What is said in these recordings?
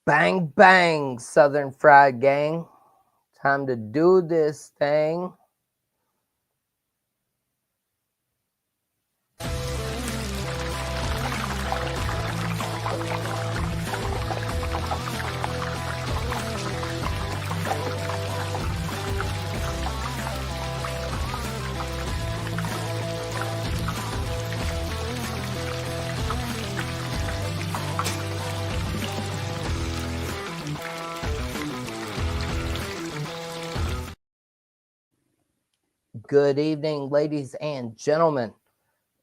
Bang, bang, Southern Fried Gang. Time to do this thing. Good evening, ladies and gentlemen.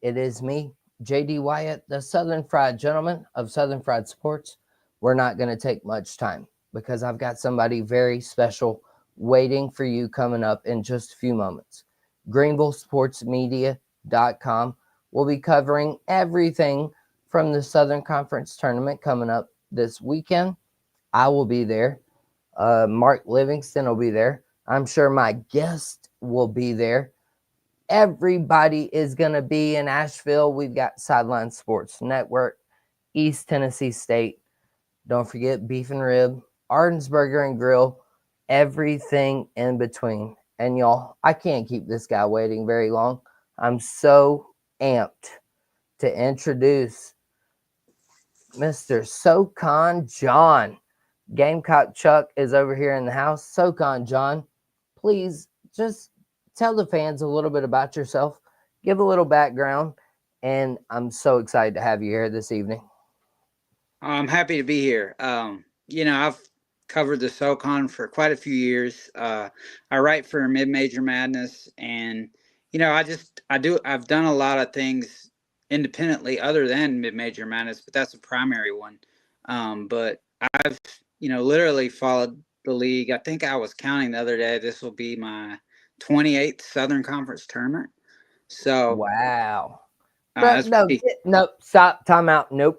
It is me, JD Wyatt, the Southern Fried Gentleman of Southern Fried Sports. We're not going to take much time because I've got somebody very special waiting for you coming up in just a few moments. GreenvilleSportsMedia.com will be covering everything from the Southern Conference tournament coming up this weekend. I will be there. Mark Livingston will be there. I'm sure my guest will be there. Everybody is going to be in Asheville. We've got Sideline Sports Network, East Tennessee State. Don't forget Beef and Rib, Arden's Burger and Grill, everything in between. And y'all, I can't keep this guy waiting very long. I'm so amped to introduce Mr. SoCon John. Gamecock Chuck is over here in the house. SoCon John, please just tell the fans a little bit about yourself, give a little background, and I'm so excited to have you here this evening. I'm happy to be here. I've covered the SoCon for quite a few years. I write for Mid-Major Madness, and I've done a lot of things independently other than Mid-Major Madness, but that's a primary one. But I've literally followed the league. I think I was counting the other day. This will be my 28th Southern Conference tournament. So Wow. Bro, that's no, pretty. nope, stop, time out. Nope.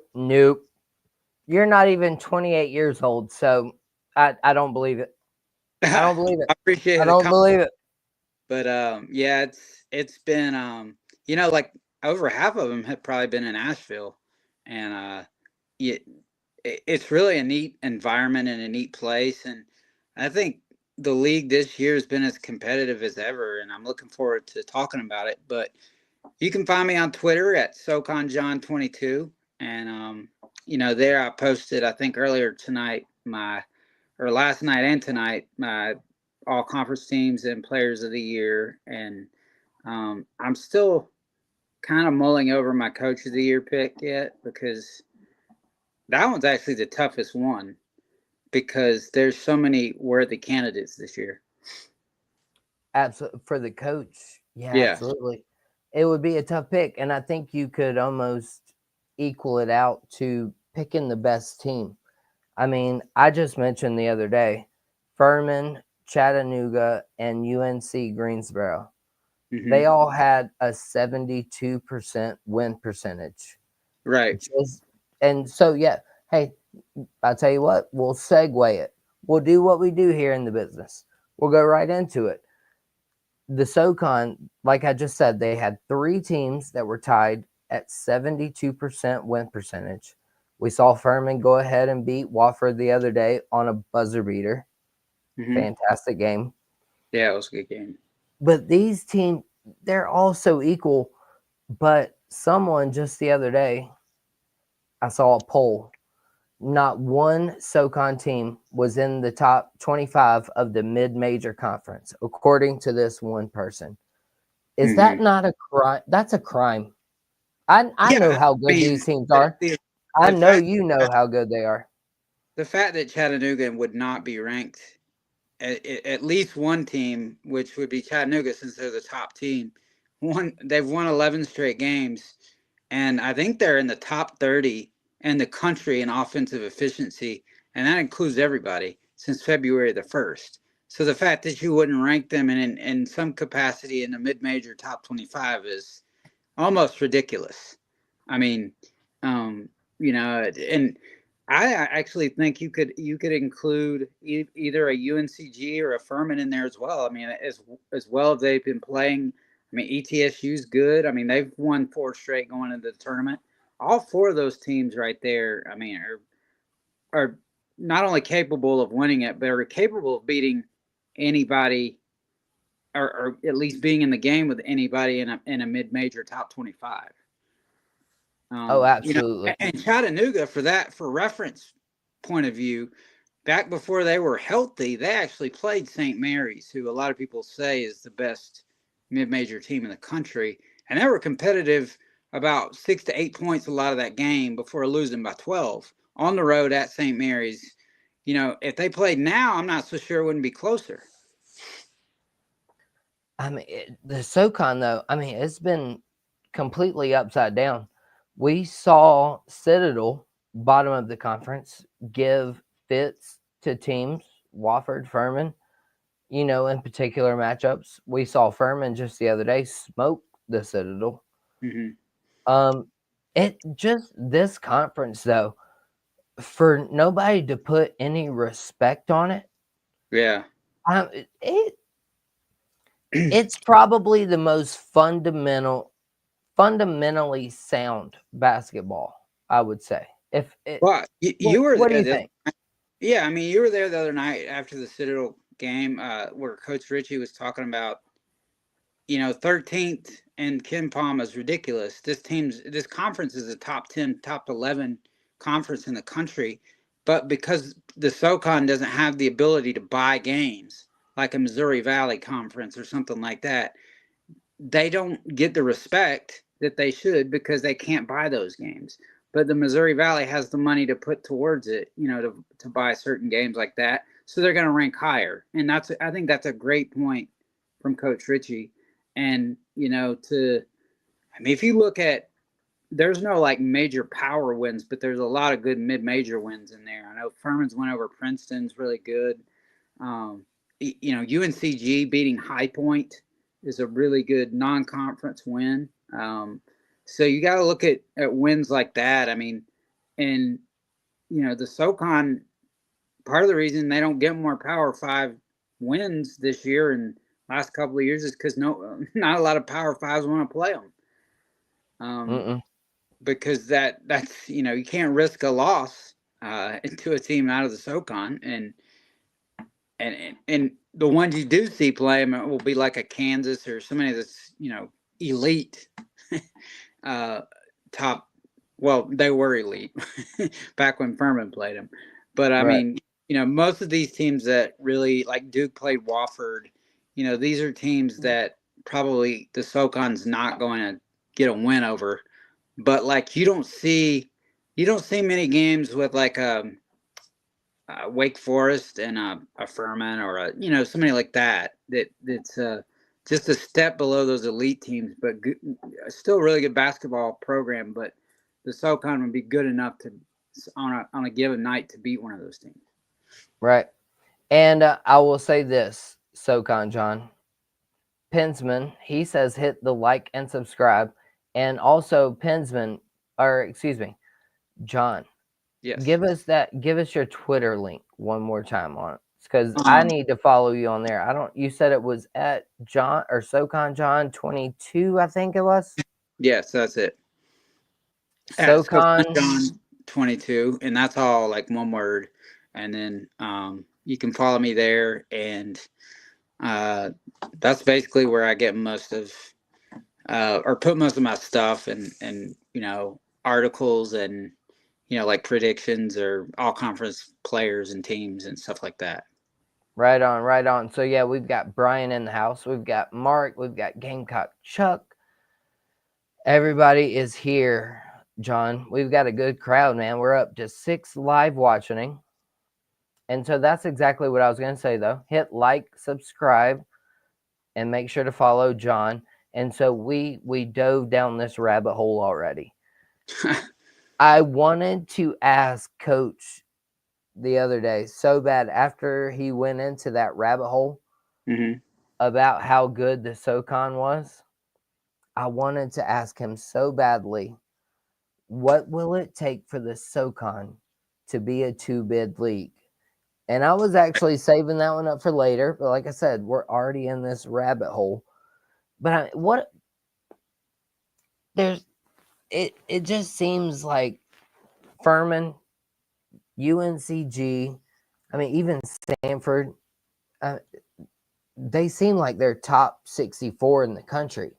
You're not even 28 years old, so I don't believe it. I I don't believe it. appreciate I the don't compliment. believe it. But yeah, it's been like over half of them have probably been in Asheville, and it, it's really a neat environment and a neat place, and I think the league this year has been as competitive as ever, and I'm looking forward to talking about it. But you can find me on Twitter at SoCon John 22, and there I posted I think earlier tonight my or last night and tonight my all conference teams and players of the year, and I'm still kind of mulling over my coach of the year pick yet because that one's actually the toughest one because there's so many worthy candidates this year. Absolutely. For the coach, yeah, Yeah. absolutely. It would be a tough pick, and I think you could almost equal it out to picking the best team. I mean, I just mentioned the other day, Furman, Chattanooga, and UNC Greensboro. They Hmm. all had a 72% win percentage. Right. Just and so yeah, hey, I'll tell you what, we'll segue it. We'll do what we do here in the business. We'll go right into it. The SoCon, like I just said, they had three teams that were tied at 72% win percentage. We saw Furman go ahead and beat Wofford the other day on a buzzer beater. Hmm. Fantastic game. Yeah, it was a good game. But these teams, they're all so equal. But someone just the other day, I saw a poll. Not one SoCon team was in the top 25 of the mid-major conference, according to this one person. Is that Hmm. not a crime? That's a crime. I know Yeah, how I good mean these teams are. I the know fact you know how good they are. the fact that Chattanooga would not be ranked at least one team, which would be Chattanooga, since they're the top team. They've won 11 straight games, and I think they're in the top 30 in the country in offensive efficiency, and that includes everybody since February the 1st. So the fact that you wouldn't rank them in some capacity in the mid-major top 25 is almost ridiculous. I mean, um, and I actually think you could include either a UNCG or a Furman in there as well. I mean, as well as they've been playing. I mean, ETSU's good. I mean, they've won four straight going into the tournament. All four of those teams right there, I mean, are not only capable of winning it, but are capable of beating anybody, or at least being in the game with anybody in a mid major top 25. Oh, You know, absolutely. and Chattanooga, for reference point of view, back before they were healthy, they actually played St. Mary's, who a lot of people say is the best mid-major team in the country, and they were competitive about 6 to 8 points a lot of that game before losing by 12 on the road at St. Mary's. You know, if they played now, I'm not so sure it wouldn't be closer. I mean, the SoCon though. I mean, it's been completely upside down. We saw Citadel, bottom of the conference, give fits to teams. Wofford, Furman, in particular matchups. We saw Furman just the other day smoke the Citadel. Mm-hmm. It just this conference though, for nobody to put any respect on it. Yeah. Um, it it's probably the most fundamentally sound basketball, I would say. If it, Well, you were what do there you the other think? night. Yeah, I mean, you were there the other night after the Citadel game, where Coach Ritchie was talking about, 13th and Ken Palm is ridiculous. This conference is a top 10, top 11 conference in the country, but because the SoCon doesn't have the ability to buy games like a Missouri Valley Conference or something like that, they don't get the respect that they should because they can't buy those games. But the Missouri Valley has the money to put towards it, to buy certain games like that. So they're going to rank higher. And I think that's a great point from Coach Ritchie. And, I mean, if you look at, there's no like major power wins, but there's a lot of good mid-major wins in there. I know Furman's went over Princeton's really good. UNCG beating High Point is a really good non-conference win. So you got to look at wins like that. I mean, and the SoCon, part of the reason they don't get more Power Five wins this year and last couple of years is because not a lot of Power Fives want to play them. Mm-mm. Because that's you can't risk a loss to a team out of the SoCon, and the ones you do see play them will be like a Kansas or somebody that's elite, uh, top. Well, they were elite back when Furman played them, but I Right. mean, most of these teams that really like Duke played Wofford. These are teams that probably the SoCon's not going to get a win over, but like you don't see many games with like Wake Forest and a Furman or somebody like that's just a step below those elite teams, but still a really good basketball program. But the SoCon would be good enough to on a given night to beat one of those teams. Right. And I will say this, SoCon John Pensman, he says hit the like and subscribe, and also Pensman, or excuse me, John, Yes. give us your Twitter link one more time on it, because I Um. need to follow you on there. I don't. You said it was at John or SoCon John 22, I think it was. Yes, that's it. At SoCon SoCon. John 22, and that's all like one word. And then you can follow me there, and uh, that's basically where I get most of or put most of my stuff and articles and like predictions or all conference players and teams and stuff like that. Right on, right on. So yeah, we've got Brian in the house. We've got Mark. We've got Gamecock Chuck. Everybody is here, John. We've got a good crowd, man. We're up to 6 live watching. And so that's exactly what I was going to say, though. Hit like, subscribe, and make sure to follow John. And so we dove down this rabbit hole already. I wanted to ask Coach the other day so bad after he went into that rabbit hole hmm about how good the SoCon was. I wanted to ask him so badly, what will it take for the SoCon to be a 2-bid league? And I was actually saving that one up for later, but like I said, we're already in this rabbit hole. But what there's it just seems like Furman, UNCG, I mean, even Stanford, uh, they seem like they're top 64 in the country.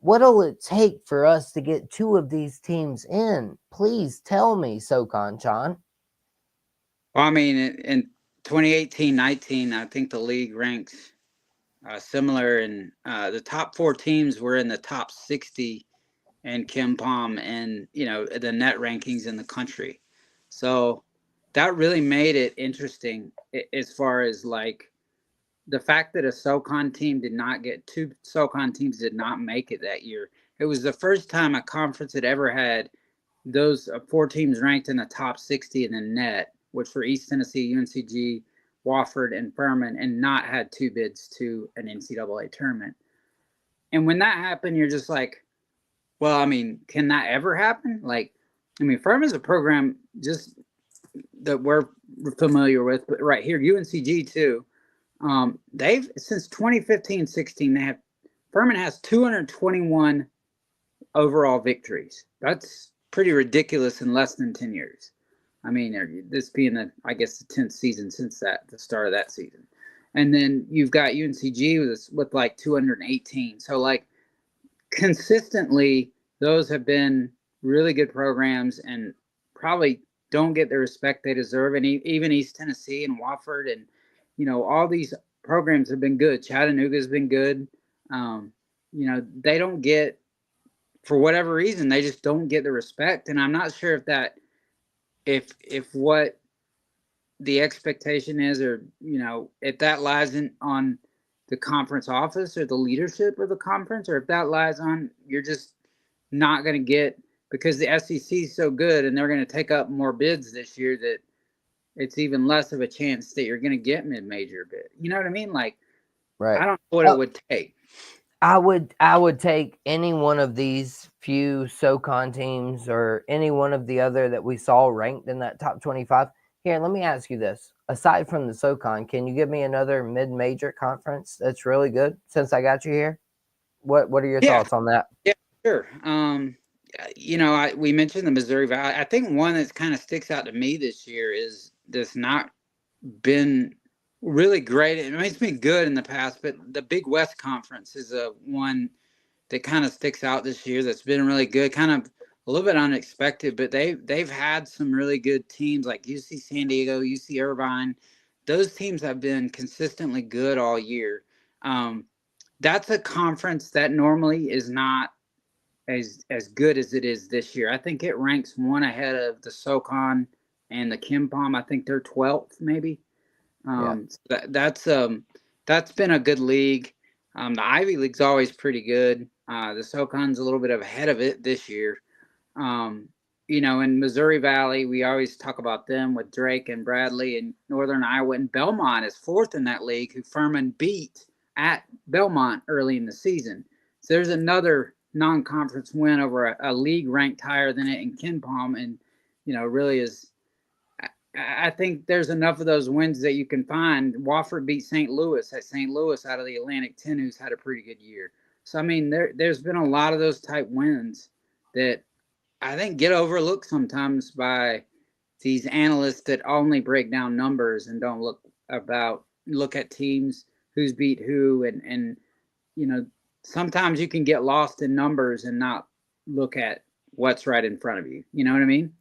What'll it take for us to get two of these teams in? Please tell me, SoCon John. Well, I mean, in 2018-19, I think the league ranks similar, and the top four teams were in the top 60 in Kim Palm and the net rankings in the country. So that really made it interesting as far as like the fact that a SoCon team did not get two SoCon teams did not make it that year. It was the first time a conference had ever had those four teams ranked in the top 60 in the net, which were East Tennessee, UNCG, Wofford, and Furman, and not had two bids to an NCAA tournament. And when that happened, you're just like, well, I mean, can that ever happen? Like, I mean, Furman's a program just that we're familiar with, but right here, UNCG too. They've since 2015-16, they have Furman has 221 overall victories. That's pretty ridiculous in less than 10 years. I mean, this being I guess the 10th season since the start of that season. And then you've got UNCG with like 218. So like consistently, those have been really good programs and probably don't get the respect they deserve. And even East Tennessee and Wofford and, all these programs have been good. Chattanooga's been good. They don't get, for whatever reason, they just don't get the respect. And I'm not sure if what the expectation is, or, if that lies on the conference office or the leadership of the conference, or if that lies on you're just not going to get, because the SEC is so good and they're going to take up more bids this year, that it's even less of a chance that you're going to get mid-major bid. You know what I mean? Like, Right. I don't know what it would take. I would take any one of these few SoCon teams or any one of the other that we saw ranked in that top 25. Here, let me ask you this. Aside from the SoCon, can you give me another mid-major conference that's really good since I got you here? What are your thoughts on that? Yeah, sure. We mentioned the Missouri Valley. I think one that kind of sticks out to me this year is this not been really great. I mean, it's been good in the past, but the Big West Conference is one that kind of sticks out this year. That's been really good, kind of a little bit unexpected, but they've had some really good teams like UC San Diego, UC Irvine. Those teams have been consistently good all year. That's a conference that normally is not as good as it is this year. I think it ranks one ahead of the SoCon and the Kim Palm. I think they're 12th, maybe. So that's been a good league. The Ivy League's always pretty good. The SoCon's a little bit ahead of it this year. In Missouri Valley, we always talk about them with Drake and Bradley and Northern Iowa, and Belmont is fourth in that league, who Furman beat at Belmont early in the season. So there's another non-conference win over a league ranked higher than it in Ken Palm, and really is. I think there's enough of those wins that you can find. Wofford beat St. Louis out of the Atlantic 10, who's had a pretty good year. So I mean, there's been a lot of those type wins that I think get overlooked sometimes by these analysts that only break down numbers and don't look at teams, who's beat who, and sometimes you can get lost in numbers and not look at what's right in front of you. You know what I mean?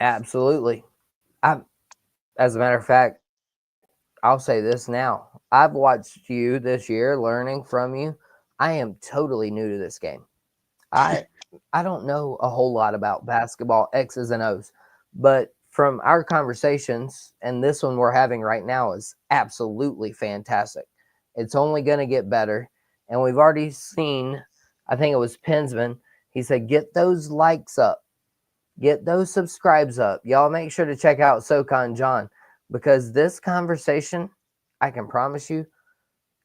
Absolutely. As a matter of fact, I'll say this now. I've watched you this year, learning from you. I am totally new to this game. I don't know a whole lot about basketball X's and O's, but from our conversations, and this one we're having right now is absolutely fantastic. It's only going to get better. And we've already seen, I think it was Pensman, he said, get those likes up, get those subscribes up. Y'all make sure to check out SoCon John, because this conversation, I can promise you,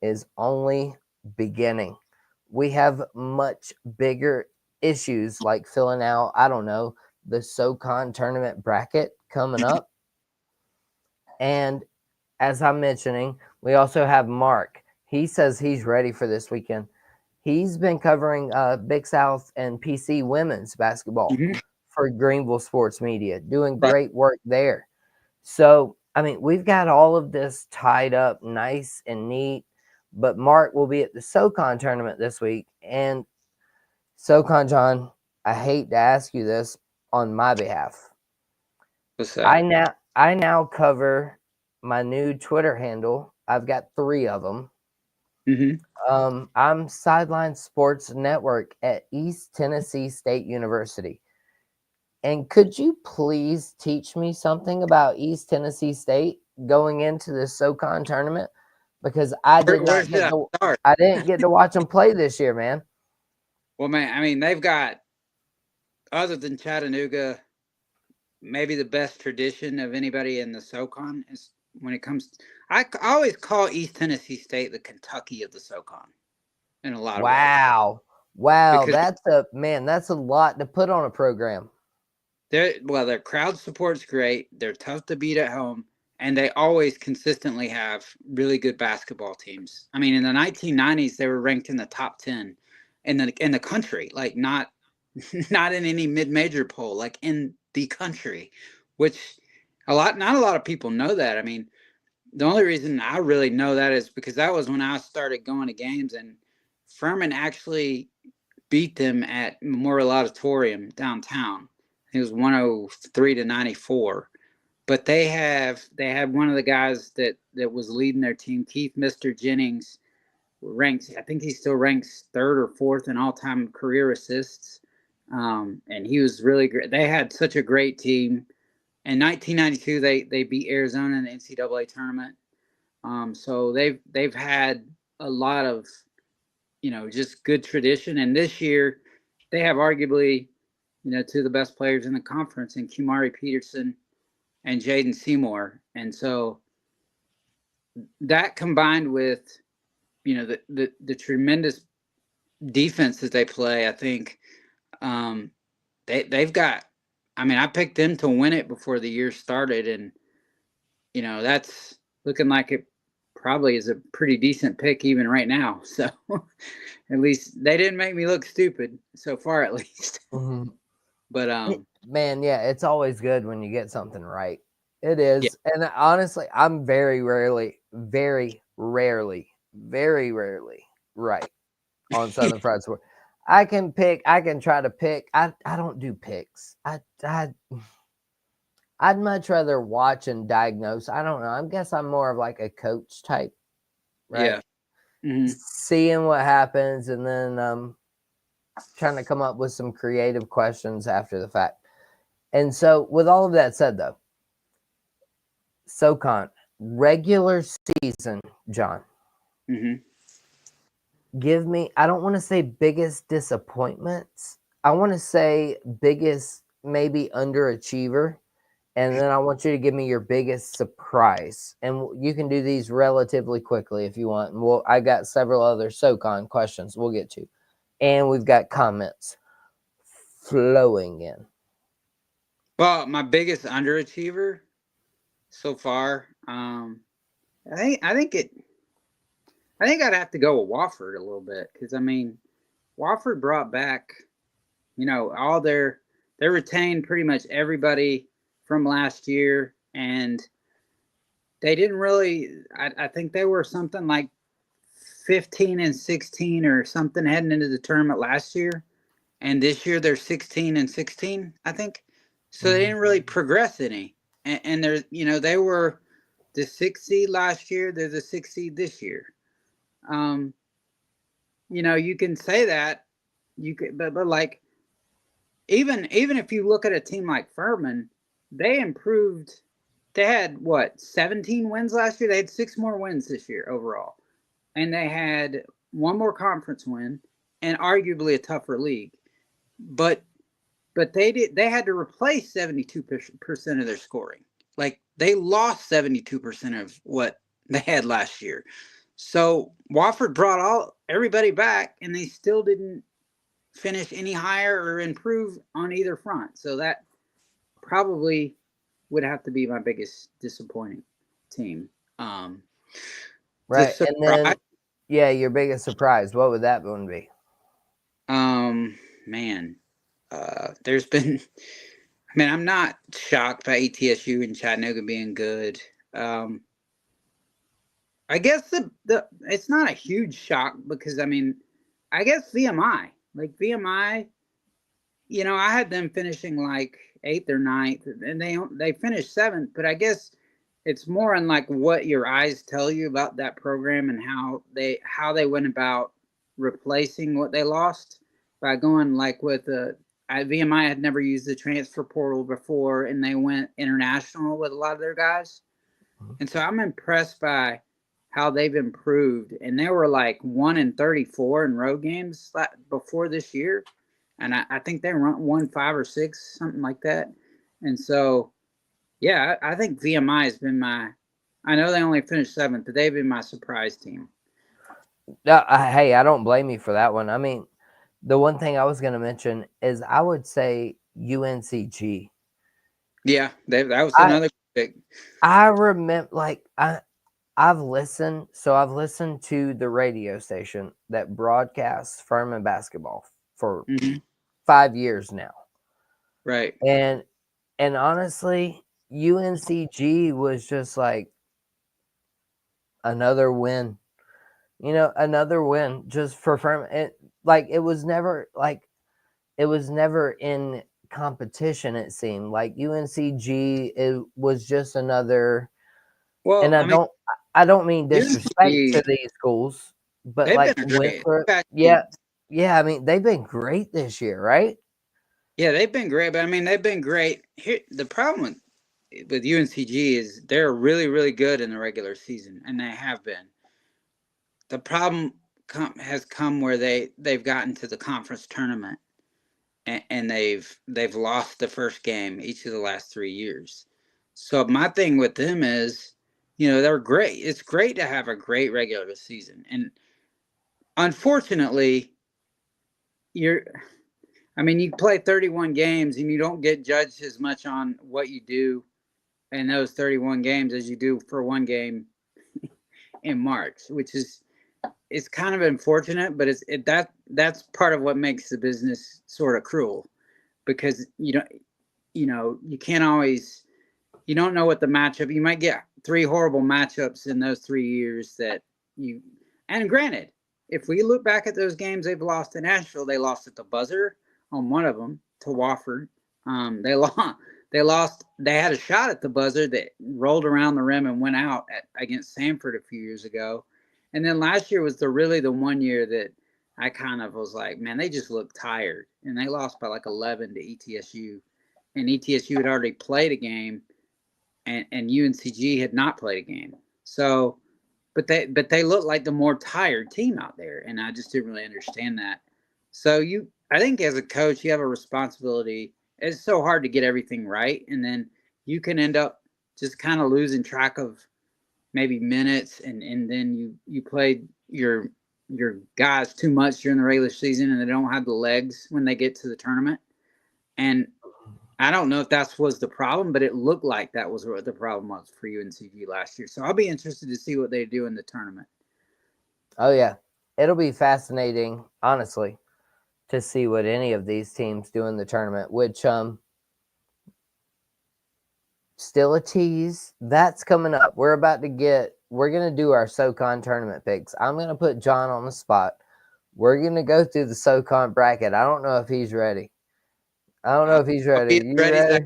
is only beginning. We have much bigger issues like filling out, I don't know, the SoCon tournament bracket coming up. And as I'm mentioning, we also have Mark. He says he's ready for this weekend. He's been covering Big South and PC women's basketball for Greenville Sports Media, doing Right. great work there. So, I mean, we've got all of this tied up nice and neat, but Mark will be at the SoCon tournament this week. And SoCon John, I hate to ask you this on my behalf. What's that? I now cover my new Twitter handle. I've got 3 of them. Mm-hmm. I'm Sideline Sports Network at East Tennessee State University. And could you please teach me something about East Tennessee State going into the SoCon tournament? Because Where should I start? I didn't get to watch them play this year, man. Well, man, I mean, they've got, other than Chattanooga, maybe the best tradition of anybody in the SoCon is when it comes. I always call East Tennessee State the Kentucky of the SoCon in a lot of ways Wow. Wow, because that's a lot to put on a program. their crowd support's great. They're tough to beat at home, and they always consistently have really good basketball teams. I mean, in the 1990s, they were ranked in the top 10 in the country, like not not in any mid-major poll, like in the country, which not a lot of people know that. I mean, the only reason I really know that is because that was when I started going to games, and Furman actually beat them at Memorial Auditorium downtown. It was 103-94. But they had one of the guys that was leading their team, Keith Mr. Jennings, ranks. I think he still ranks 3rd or 4th in all-time career assists. And he was really great. They had such a great team. In 1992, they beat Arizona in the NCAA tournament. So they've had a lot of, just good tradition. And this year, they have arguably, 2 of the best players in the conference in Kumari Peterson and Jaden Seymour. And so that combined with, the tremendous defense that they play, I think they've got. I mean, I picked them to win it before the year started, and that's looking like it probably is a pretty decent pick even right now. So at least they didn't make me look stupid so far, at least. Mm-hmm. But Man, yeah, it's always good when you get something right. It yeah, is. And honestly, I'm very rarely right on Southern Fried Sport. I can try to pick. I don't do picks. I'd much rather watch and diagnose. I don't know. I guess I'm more of like a coach type, right? yeah. Mm-hmm. Seeing what happens and then trying to come up with some creative questions after the fact. And so, with all of that said, though, SoCon regular season, John. Mm-hmm. Give me. I don't want to say biggest disappointments. I want to say biggest maybe underachiever, and then I want you to give me your biggest surprise. And you can do these relatively quickly if you want. And I got several other SoCon questions we'll get to, and we've got comments flowing in. Well, my biggest underachiever so far, I think I'd have to go with Wofford a little bit because I mean, Wofford brought back, all they retained pretty much everybody from last year, and they didn't really. I think they were something like 15-16 or something heading into the tournament last year, and this year they're 16-16, I think. So they didn't really progress any, and they're they were the 6th seed last year. They're the 6th seed this year. Um, you can say that you could, but like even if you look at a team like Furman, they improved. They had what 17 wins last year. They had 6 more wins this year overall, and they had 1 more conference win, and arguably a tougher league. But they had to replace 72% of their scoring. Like they lost 72% of what they had last year. So Wofford brought everybody back, and they still didn't finish any higher or improve on either front. So that probably would have to be my biggest disappointing team. The Right. And surprise, then, yeah, your biggest surprise. What would that one be? man, There's been, I mean, I'm not shocked by ETSU and Chattanooga being good. Um, I guess the it's not a huge shock because I mean, I guess VMI, I had them finishing like eighth or ninth, and they finished seventh. But I guess it's more in like what your eyes tell you about that program and how they went about replacing what they lost by going like with VMI had never used the transfer portal before, and they went international with a lot of their guys. And so I'm impressed by how they've improved. And they were like 1-34 in road games before this year. And I think they won 5 or 6, something like that. And so, yeah, I think VMI has been I know they only finished seventh, but they've been my surprise team. Hey, I don't blame you for that one. I mean, the one thing I was going to mention is I would say UNCG. Yeah, that was another pick. I remember, like, I've listened to the radio station that broadcasts Furman basketball for 5 years now. Right. And honestly, UNCG was just like another win. Another win just for Furman. It was never in competition. It seemed like UNCG it was just another. Well, And I don't mean disrespect UNCG, to these schools, but they've like been great. yeah. I mean, they've been great this year, right? Yeah, they've been great, but I mean, they've been great. Here, the problem with UNCG is they're really, really good in the regular season, and they have been. The problem has come where they've gotten to the conference tournament, and they've lost the first game each of the last 3 years. So my thing with them is, they're great. It's great to have a great regular season, and unfortunately, you're. I mean, you play 31 games and you don't get judged as much on what you do in those 31 games as you do for one game in March, which is it's kind of unfortunate, but that's part of what makes the business sort of cruel because you can't always you don't know what the matchup you might get 3 horrible matchups in those 3 years that you and granted, if we look back at those games they've lost in Nashville, they lost at the buzzer on one of them to Wofford. They lost. They had a shot at the buzzer that rolled around the rim and went out against Sanford a few years ago. And then last year was really the one year that I kind of was like, man, they just look tired. And they lost by like 11 to ETSU. And ETSU had already played a game, and UNCG had not played a game. So, but they look like the more tired team out there, and I just didn't really understand that. So I think as a coach, you have a responsibility. It's so hard to get everything right, and then you can end up just kind of losing track of maybe minutes, and then you played your guys too much during the regular season, and they don't have the legs when they get to the tournament. And I don't know if that was the problem, but it looked like that was what the problem was for UNCG last year. So I'll be interested to see what they do in the tournament. Oh yeah, it'll be fascinating, honestly, to see what any of these teams do in the tournament. Which still a tease. That's coming up. We're gonna do our SoCon tournament picks. I'm gonna put John on the spot. We're gonna go through the SoCon bracket. I don't know if he's ready. You ready?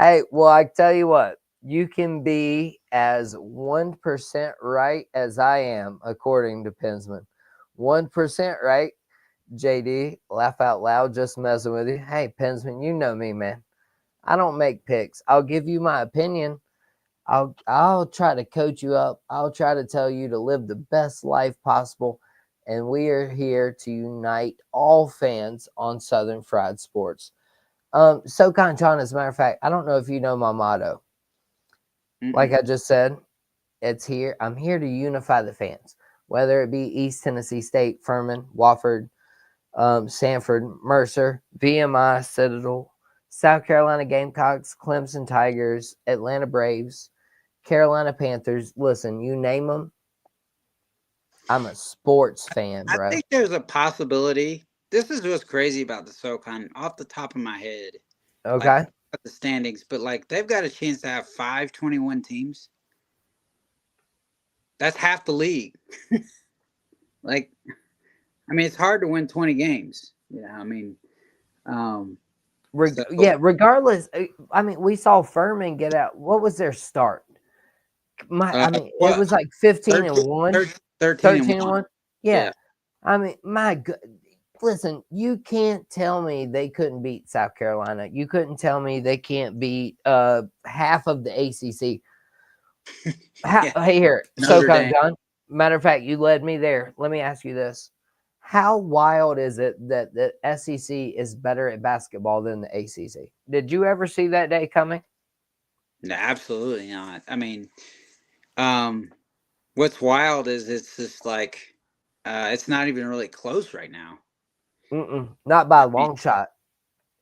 Hey, well, I tell you what, you can be as 1% right as I am, according to Pensman. 1% right. JD, laugh out loud, just messing with you. Hey, Pensman, you know me, man. I don't make picks. I'll give you my opinion. I'll try to coach you up. I'll try to tell you to live the best life possible. And we are here to unite all fans on Southern Fried Sports. SoCon John, as a matter of fact, I don't know if you know my motto. Mm-hmm. Like I just said, it's here. I'm here to unify the fans, whether it be East Tennessee State, Furman, Wofford, Sanford, Mercer, VMI, Citadel, South Carolina Gamecocks, Clemson Tigers, Atlanta Braves, Carolina Panthers. Listen, you name them. I'm a sports fan, bro. I think there's a possibility this is what's crazy about the SoCon off the top of my head. Like Okay. not the standings, but like they've got a chance to have 5 21 teams. That's half the league. Like, I mean, it's hard to win 20 games. I mean, um, so Yeah, regardless, I mean, we saw Furman get out. What was their start? I mean, it what was like 15 13, and 1, 13 and 13 and 1. 1. Yeah. Yeah, I mean, my good. Listen, you can't tell me they couldn't beat South Carolina. You couldn't tell me they can't beat half of the ACC. yeah. Hey, here, Notre SoCon Dame. John. Matter of fact, you led me there. Let me ask you this: how wild is it that the SEC is better at basketball than the ACC? Did you ever see that day coming? No, absolutely not. I mean, um, what's wild is it's just like it's not even really close right now. Not by I a mean, long shot.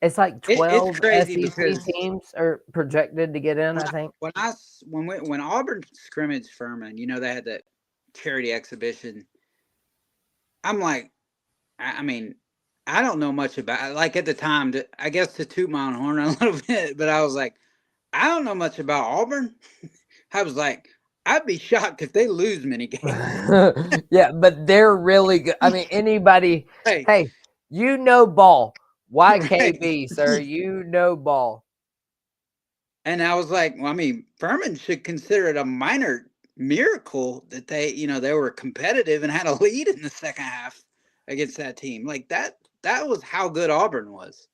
It's like it's 12 crazy SEC because teams are projected to get in, when I think. when Auburn scrimmaged Furman, they had that charity exhibition. I'm like, I mean, I don't know much about like at the time. I guess to toot my own horn a little bit, but I was like, I don't know much about Auburn. I was like, I'd be shocked if they lose many games. Yeah, but they're really good. I mean, anybody, Right, hey, you know ball. right. YKB, sir, you know ball. And I was like, well, I mean, Furman should consider it a minor miracle that they were competitive and had a lead in the second half against that team. Like that was how good Auburn was.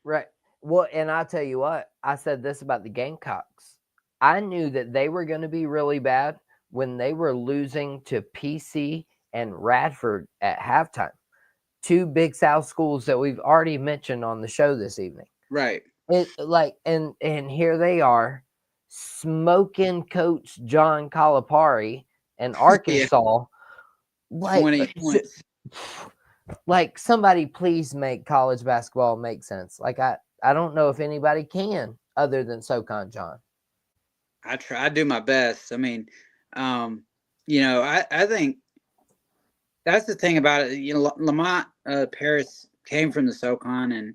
Right. Well, and I'll tell you what, I said this about the Gamecocks. I knew that they were going to be really bad when they were losing to PC and Radford at halftime. Two Big South schools that we've already mentioned on the show this evening. Right. And here they are smoking Coach John Calipari in Yeah. Arkansas. Like, 20 points. like somebody please make college basketball make sense. Like I don't know if anybody can other than SoCon John. I try. I do my best. I mean, um, I think that's the thing about it. Lamont Paris came from the SoCon, and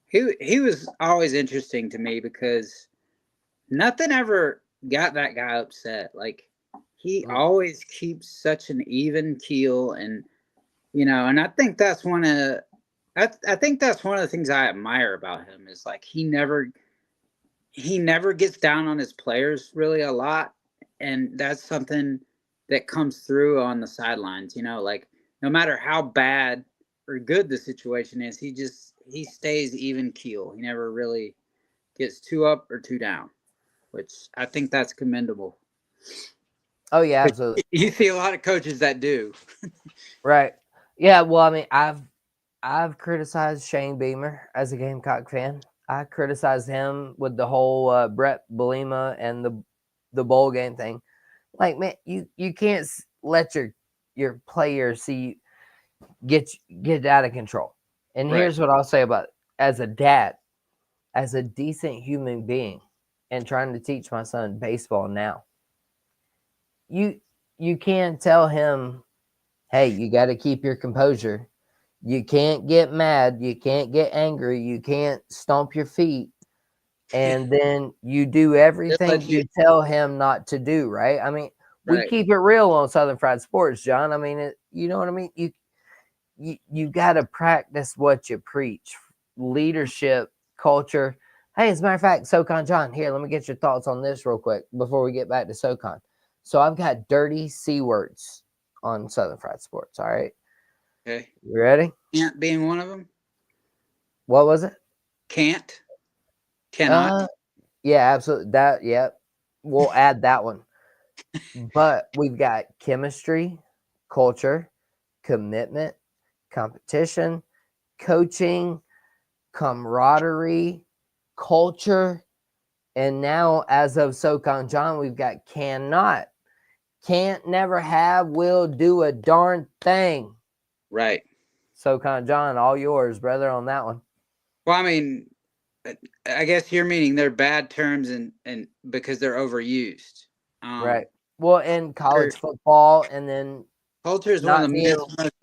he was always interesting to me because nothing ever got that guy upset. Like he Mm. always keeps such an even keel, and I think that's one of I think that's one of the things I admire about him is like he never gets down on his players really a lot, and that's something that comes through on the sidelines. Like no matter how bad or good the situation is, he stays even keel. He never really gets too up or too down, which I think that's commendable. Oh yeah, absolutely. You see a lot of coaches that do. Right. Yeah, well, I mean, I've criticized Shane Beamer as a Gamecock fan. I criticized him with the whole Brett Belima and the bowl game thing. Like, man, you can't let your players see get get out of control. And Right. here's what I'll say about it. As a dad, as a decent human being, and trying to teach my son baseball now, you you can't tell him, hey, you got to keep your composure. You can't get mad. You can't get angry. You can't stomp your feet. Yeah. And then you do Just everything let you. you tell him not to do, right? I mean, we Right. keep it real on Southern Fried Sports, John. I mean, you know what I mean? You got to practice what you preach. Leadership, culture. Hey, as a matter of fact, SoCon John, here, let me get your thoughts on this real quick before we get back to SoCon. So I've got dirty C words on Southern Fried Sports. All right. Okay. You ready? Can't being one of them. What was it? Can't. Uh Cannot. yeah, absolutely. That yep. We'll add that one. But we've got chemistry, culture, commitment, competition, coaching, camaraderie, culture, and now as of SoCon John, we've got cannot, can't, never have, will, do a darn thing. Right. SoCon John, all yours, brother, on that one. Well, I mean, I guess you're meaning they're bad terms and because they're overused. Right. Well, in Culture college football, and then culture is one of not the being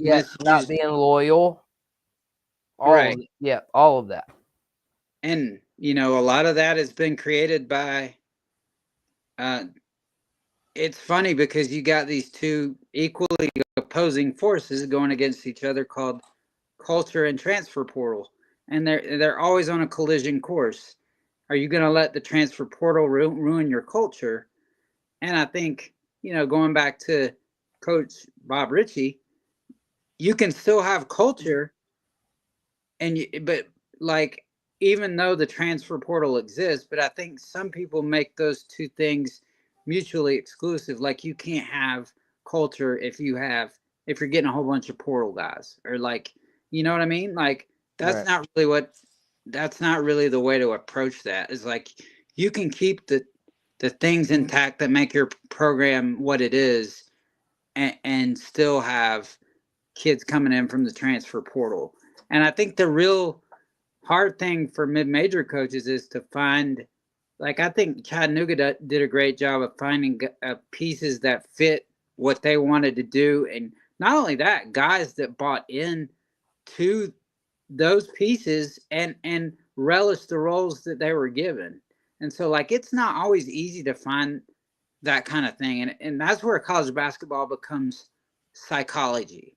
most not misused. being loyal. all Right. of it. Yeah, all of that. And a lot of that has been created by uh it's funny because you got these two equally opposing forces going against each other called culture and transfer portal. And they're always on a collision course. Are you going to let the transfer portal ruin your culture? And I think, going back to Coach Bob Ritchie, you can still have culture, but like, even though the transfer portal exists, but I think some people make those two things mutually exclusive. Like, you can't have culture if you're getting a whole bunch of portal guys, or like, you know what I mean? Like, that's Right. not really what that's not really the way to approach that. Is like, you can keep the things intact that make your program what it is, and still have kids coming in from the transfer portal. And I think the real hard thing for mid-major coaches is to find, like, I think Chattanooga did a great job of finding pieces that fit what they wanted to do. And not only that, guys that bought in to those pieces and relished the roles that they were given. And so, like, it's not always easy to find that kind of thing. And that's where college basketball becomes psychology.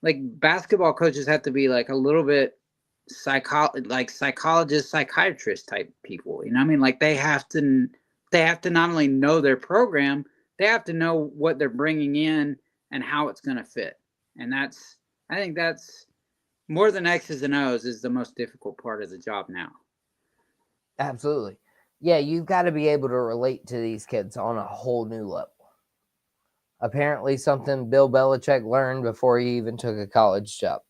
Like basketball coaches have to be like a little bit like psychologist, psychiatrist type people. You know what I mean? Like, they have to not only know their program, they have to know what they're bringing in and how it's going to fit. And I think that's more than X's and O's is the most difficult part of the job now. Absolutely. Yeah, you've got to be able to relate to these kids on a whole new level. Apparently, something Bill Belichick learned before he even took a college job.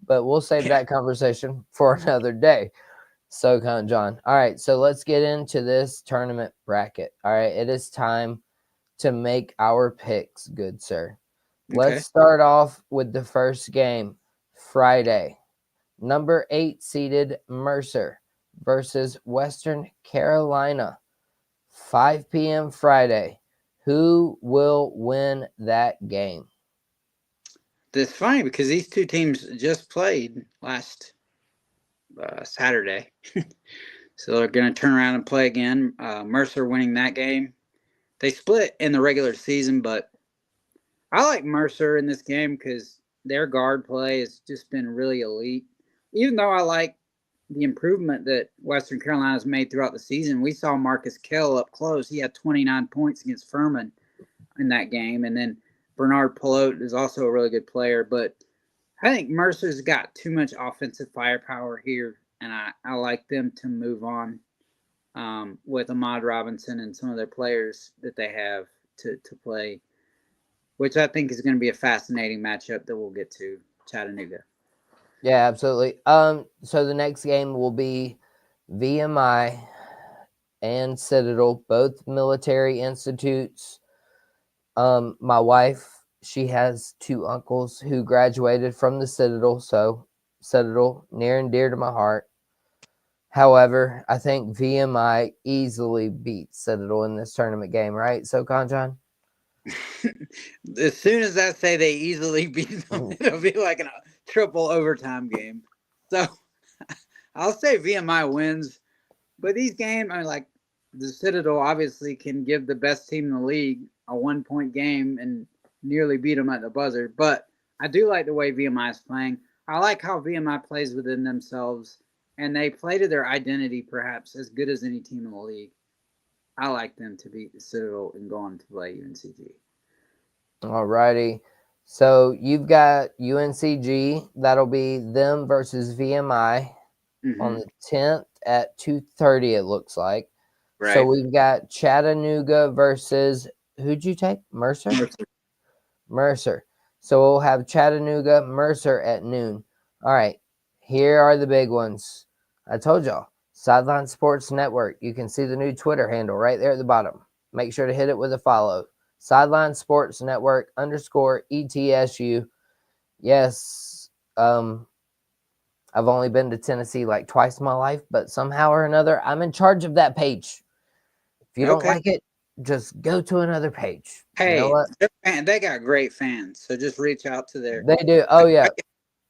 But we'll save that conversation for another day. SoCon John. All right, so let's get into this tournament bracket. All right, it is time to make our picks, good sir. Okay. Let's start off with the first game, Friday. Number 8 seeded Mercer versus Western Carolina. 5 p.m. Friday. Who will win that game? It's funny because these two teams just played last Saturday. So they're going to turn around and play again. Mercer winning that game. They split in the regular season, but I like Mercer in this game because their guard play has just been really elite. Even though I like the improvement that Western Carolina's made throughout the season, we saw Marcus Kell up close. He had 29 points against Furman in that game. And then Bernard Pelote is also a really good player. But I think Mercer's got too much offensive firepower here, and I like them to move on with Ahmad Robinson and some of their players that they have to play, which I think is going to be a fascinating matchup that we'll get to. Chattanooga. Yeah, absolutely. So the next game will be VMI and Citadel, both military institutes. My wife, she has 2 uncles who graduated from the Citadel, so Citadel near and dear to my heart. However, I think VMI easily beats Citadel in this tournament game, right? SoCon John? As soon as I say they easily beat them, it'll be like a triple overtime game. So I'll say VMI wins, but these games, I mean, like, the Citadel obviously can give the best team in the league a 1-point game and nearly beat them at the buzzer. But I do like the way VMI is playing. I like how VMI plays within themselves, and they play to their identity perhaps as good as any team in the league. I like them to beat the Citadel and go on to play UNCG. All righty. So you've got UNCG. That'll be them versus VMI on the 10th at 2:30. It looks like. Right. So we've got Chattanooga versus who'd you take? Mercer. Mercer. So we'll have Chattanooga Mercer at noon. All right. Here are the big ones. I told y'all. Sideline Sports Network. You can see the new Twitter handle right there at the bottom. Make sure to hit it with a follow. Sideline Sports Network _ETSU. Yes, I've only been to Tennessee like twice in my life, but somehow or another, I'm in charge of that page. If you don't like it, just go to another page. Hey, you know what? they got great fans, so just reach out to their. They do. Oh, yeah.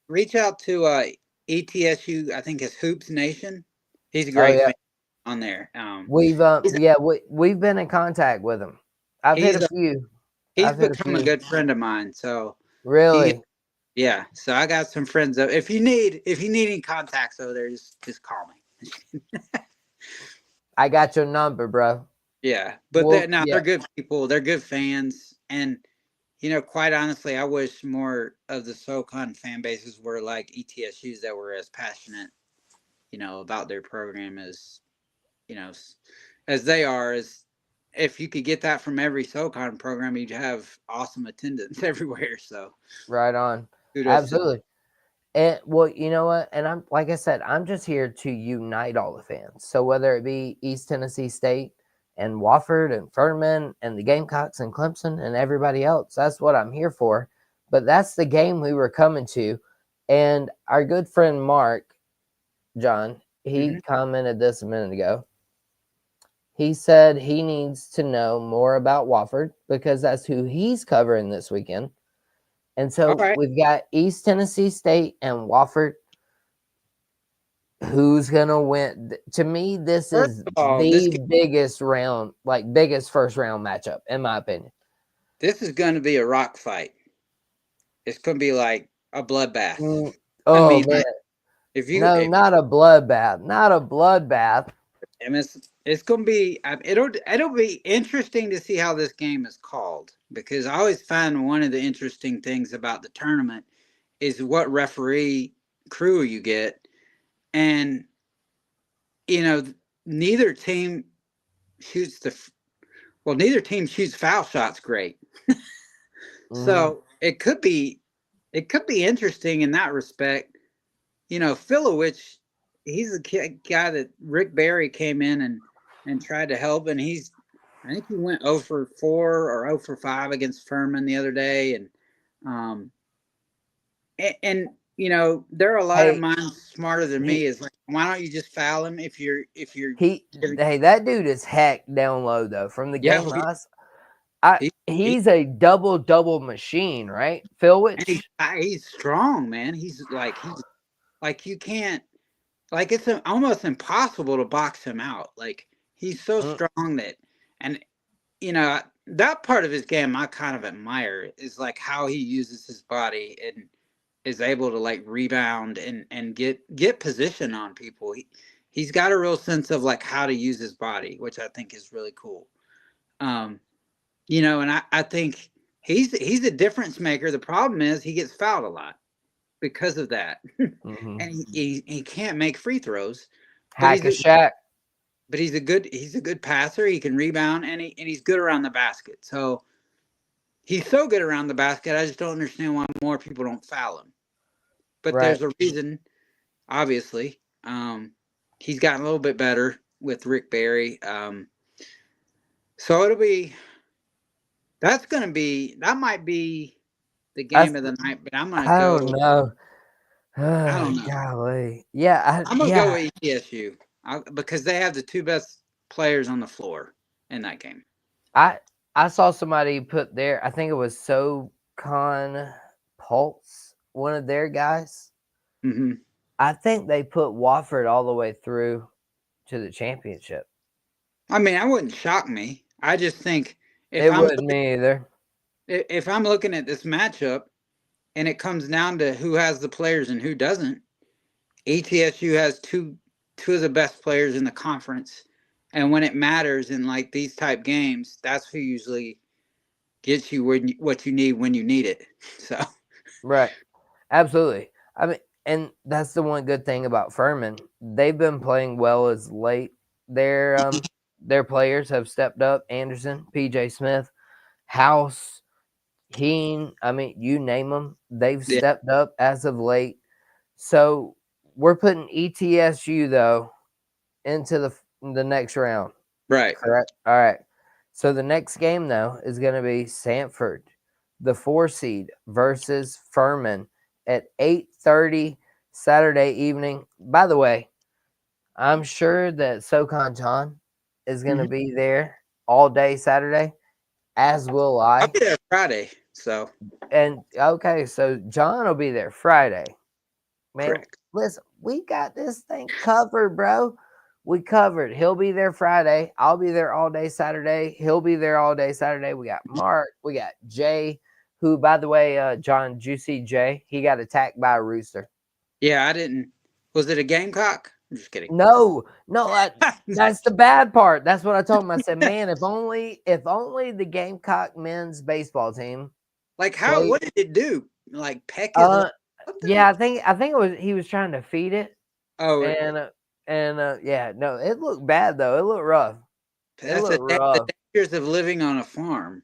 reach out to ETSU. I think it's Hoops Nation. He's a Oh great yeah, fan on there. we've He's yeah we've been in contact with him. I've hit a he's a, few. he's I've hit a become a few. good friend of mine. So he Really, yeah. So I got some friends. If you need any contacts over there, just call me. I got your number, bro. Yeah, but Well, they're yeah, good people. They're good fans, and quite honestly, I wish more of the SoCon fan bases were like ETSU's that were as passionate, about their program you know, as they are. As if you could get that from every SoCon program, you'd have awesome attendance everywhere. So right on. kudos to Absolutely. And well, you know what? And I'm like I said, I'm just here to unite all the fans. So whether it be East Tennessee State and Wofford and Furman and the Gamecocks and Clemson and everybody else, that's what I'm here for. But that's the game we were coming to. And our good friend Mark, John, he Mhm. commented this a minute ago. He said he needs to know more about Wofford because that's who he's covering this weekend. And All so right. we've got East Tennessee State and Wofford. Who's gonna win? To me, this First is of all, the biggest round, like biggest first round matchup, in my opinion. this is going to be a rock fight. It's going to be like a bloodbath. Mm, I oh mean, man, if you no, if not a bloodbath, not a bloodbath. and it's going to be it'll be interesting to see how this game is called, because I always find one of the interesting things about the tournament is what referee crew you get, and you know neither team shoots neither team shoots foul shots great. Hmm. So it could be interesting in that respect. Filowich, he's the guy that Rick Barry came in and tried to help, and I think he went 0 for 4 or 0 for 5 against Furman the other day, um, there are a lot of Hey, minds smarter than me. he Is like, why don't you just foul him if you're he. Hey, that dude is heck down low though. From the yeah, game I he he's a double machine, right? and Philwich. he's strong, man. He's like you can't like it's almost impossible to box him out. Like he's so Mm, strong and that part of his game I kind of admire is like how he uses his body and is able to like rebound and get position on people. He's got a real sense of like how to use his body, which I think is really cool. Um, and I think he's a difference maker. The problem is he gets fouled a lot because of that, mm-hmm. and he can't make free throws. But Hack a Shack. he's a good passer. He can rebound and he's good around the basket. So he's so good around the basket. I just don't understand why more people don't foul him. But Right. there's a reason, obviously. He's gotten a little bit better with Rick Barry. So that might be the I game of the night. But I'm gonna I go. don't know. I don't know. Golly. Yeah, I'm gonna go yeah. with ETSU because they have the two best players on the floor in that game. I I saw somebody put there, I think it was SoCon Pulse, one of their guys. Hmm. I think they put Wofford all the way through to the championship. I mean, that wouldn't shock me. I just think if It I'm wouldn't me either. if I'm looking at this matchup and it comes down to who has the players and who doesn't, ETSU has two of the best players in the conference, and when it matters in like these type games, that's who usually gets you what you need when you need it. So Right. Absolutely. I mean, and that's the one good thing about Furman. They've been playing well as late. Their players have stepped up. Anderson, PJ Smith, House, Heen, I mean, you name them, they've yeah, stepped up as of late. So we're putting ETSU though into the next round. right, Correct. All right. So the next game though is going to be Sanford, the 4 seed versus Furman at 8:30 Saturday evening. By the way, I'm sure that SoCon John is going to hmm be there all day Saturday, as will I'll I. be there Friday. So And okay, so John will be there Friday. Man, Correct. listen, we got this thing covered, bro. We covered. He'll be there Friday. I'll be there all day Saturday. He'll be there all day Saturday. We got Mark. We got Jay, who, by the way, John, Juicy Jay, he got attacked by a rooster. Yeah, I didn't. Was it a gamecock? I'm just kidding. No, no, that's the bad part. That's what I told him. I said, man, if only the Gamecock men's baseball team Like how? played. What did it do? Like peck his leg? Something? Yeah, I think it was he was trying to feed it, Oh, and yeah, no, it looked bad though. It looked rough. It that's looked the rough. dangers of living on a farm.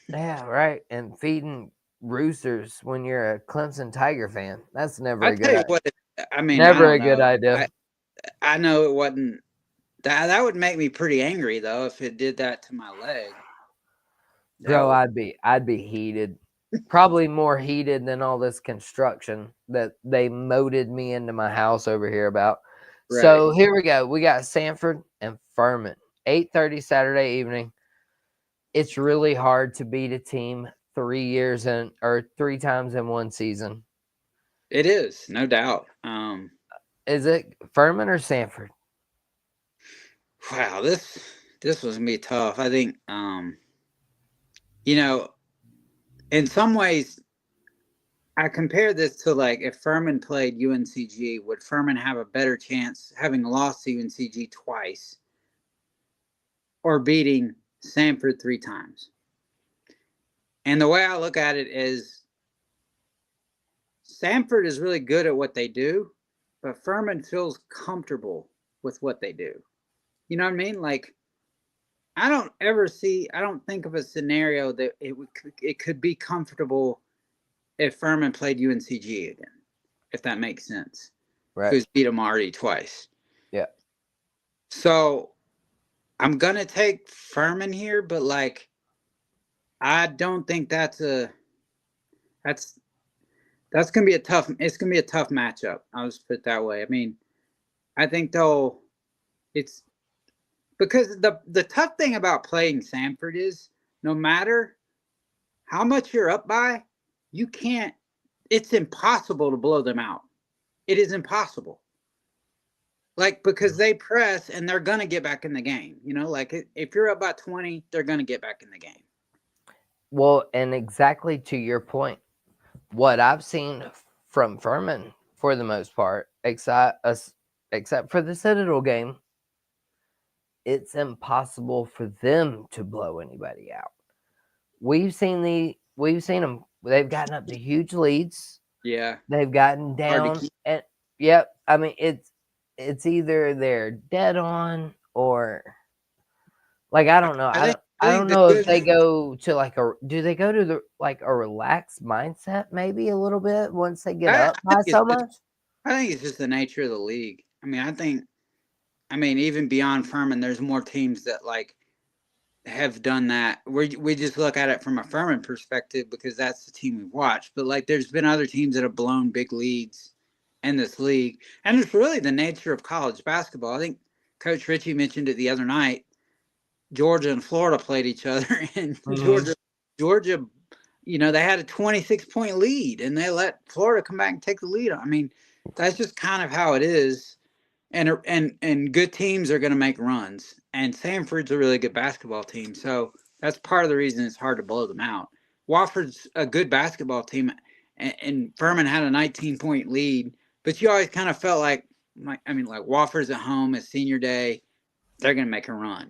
Yeah, right. And feeding roosters when you're a Clemson Tiger fan. That's never I a good tell you idea. what. I mean, I Never a don't good know. idea. I know it wasn't. That would make me pretty angry though if it did that to my leg. That Bro, would. I'd be heated. Probably more heated than all this construction that they moated me into my house over here about. Right. So here we go. We got Sanford and Furman. 8:30 Saturday evening. It's really hard to beat a team 3 years in or 3 times in one season. It is, no doubt. Is it Furman or Sanford? Wow, this was gonna be tough. I think, you know, in some ways, I compare this to like if Furman played UNCG, would Furman have a better chance having lost to UNCG twice or beating Sanford 3 times? And the way I look at it is Sanford is really good at what they do, but Furman feels comfortable with what they do. You know what I mean? Like I don't think of a scenario that it could be comfortable if Furman played UNCG again, if that makes sense. Right. Who's beat them already twice. Yeah. So I'm gonna take Furman here, but like I don't think that's that's gonna be a tough. It's gonna be a tough matchup. I'll just put it that way. I mean, I think though it's because the tough thing about playing Sanford is no matter how much you're up by, you can't. It's impossible to blow them out. It is impossible. Like because they press and they're gonna get back in the game. You know, like if you're up by 20, they're gonna get back in the game. Well, and exactly to your point, what I've seen from Furman for the most part, except for the Citadel game, it's impossible for them to blow anybody out. We've seen them. They've gotten up to huge leads. Yeah, They've gotten hard to down, keep. and yep. I mean, it's either they're dead on or like I don't know. I I think don't. I I think don't the know if good. they go to like a. Do they go to the like a relaxed mindset maybe a little bit once they get I up by think it's so just. much? I think it's just the nature of the league. I mean, I think. I mean, even beyond Furman, there's more teams that like have done that. We just look at it from a Furman perspective because that's the team we've watched. But like, there's been other teams that have blown big leads in this league, and it's really the nature of college basketball. I think Coach Ritchie mentioned it the other night. Georgia and Florida played each other, and Mm-hmm. Georgia, they had a 26-point lead, and they let Florida come back and take the lead. I mean, that's just kind of how it is. And good teams are going to make runs, and Samford's a really good basketball team, so that's part of the reason it's hard to blow them out. Wofford's a good basketball team, and Furman had a 19-point lead, but you always kind of felt like Wofford's at home, it's senior day, they're going to make a run.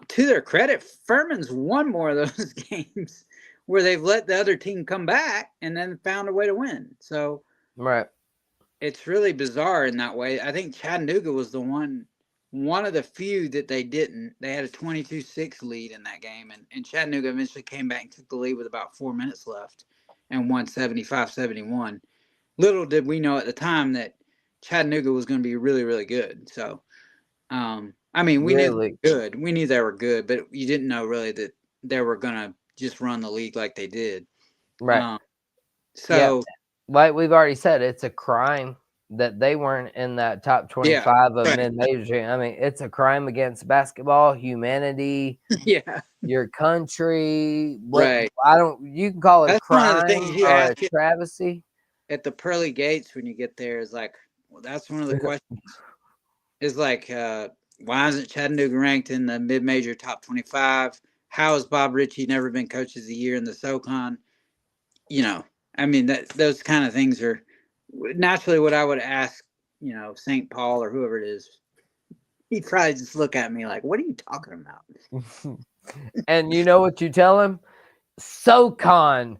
To their credit, Furman's won more of those games where they've let the other team come back and then found a way to win. So Right. it's really bizarre in that way. I think Chattanooga was the one of the few that they didn't. They had a 22-6 lead in that game, and Chattanooga eventually came back and took the lead with about 4 minutes left and won 75-71. Little did we know at the time that Chattanooga was going to be really, really good. So, I mean, we knew Really. they were good. We knew they were good, but you didn't know really that they were going to just run the league like they did. Right. Yeah. So, Like we've already said, it's a crime that they weren't in that top yeah, 25 of right. mid-major. I mean, it's a crime against basketball, humanity, Yeah, your country. What right. I don't, you can call it a That's one of the things crime you or a ask. travesty. at the pearly gates when you get there is like, well, that's one of the questions. Is like, why isn't Chattanooga ranked in the mid-major top 25? How has Bob Ritchie never been coach of the year in the SoCon? You know, I mean, those kind of things are naturally what I would ask, you know, St. Paul or whoever it is. He'd probably just look at me like, what are you talking about? And you know what you tell him? SoCon.